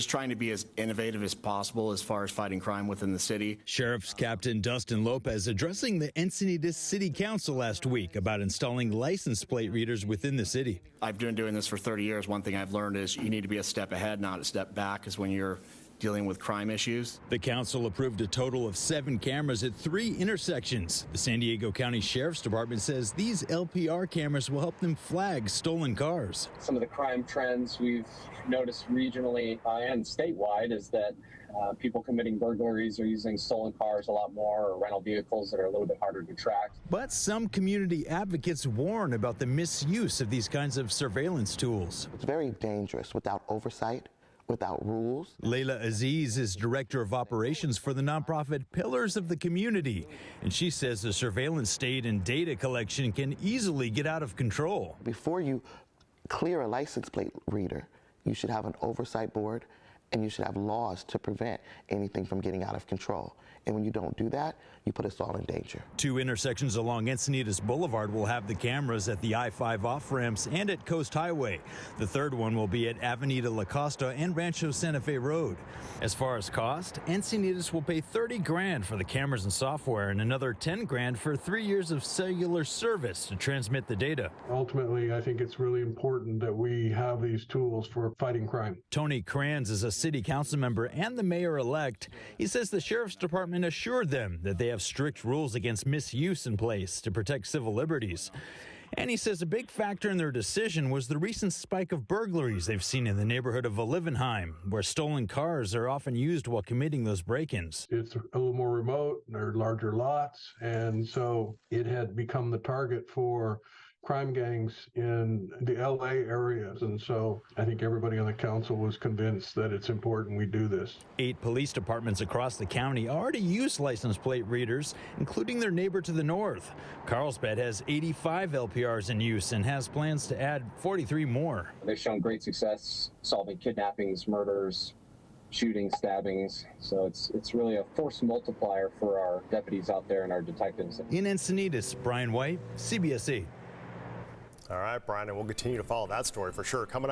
Just trying to be as innovative as possible as far as fighting crime within the city. Sheriff's Captain Dustin Lopez addressing the Encinitas City Council last week about installing license plate readers within the city. I've been doing this for 30 years. One thing I've learned is you need to be a step ahead, not a step back, is when you're dealing with crime issues. The council approved a total of 7 cameras at 3 intersections. The San Diego County Sheriff's Department says these LPR cameras will help them flag stolen cars. Some of the crime trends we've noticed regionally and statewide is that people committing burglaries are using stolen cars a lot more, or rental vehicles that are a little bit harder to track. But some community advocates warn about the misuse of these kinds of surveillance tools. It's very dangerous without oversight, without rules. Layla Aziz is director of operations for the nonprofit Pillars of the Community, and she says the surveillance state and data collection can easily get out of control. Before you clear a license plate reader, you should have an oversight board, and you should have laws to prevent anything from getting out of control. And when you don't do that, you put us all in danger. 2 intersections along Encinitas Boulevard will have the cameras at the I-5 off-ramps and at Coast Highway. The third one will be at Avenida La Costa and Rancho Santa Fe Road. As far as cost, Encinitas will pay $30 grand for the cameras and software and another $10 grand for 3 years of cellular service to transmit the data. Ultimately, I think it's really important that we have these tools for fighting crime. Tony Kranz is a city council member and the mayor-elect. He says the sheriff's department assured them that they have strict rules against misuse in place to protect civil liberties. And he says a big factor in their decision was the recent spike of burglaries they've seen in the neighborhood of Olivenheim, where stolen cars are often used while committing those break-ins. It's a little more remote, there are larger lots, and so it had become the target for crime gangs in the LA areas. And so I think everybody on the council was convinced that it's important we do this. 8 police departments across the county already use license plate readers, including their neighbor to the north. Carlsbad has 85 LPRs in use and has plans to add 43 more. They've shown great success solving kidnappings, murders, shootings, stabbings. So it's really a force multiplier for our deputies out there and our detectives. In Encinitas, Brian White, CBS 8. All right, Brian, and we'll continue to follow that story for sure. Coming up.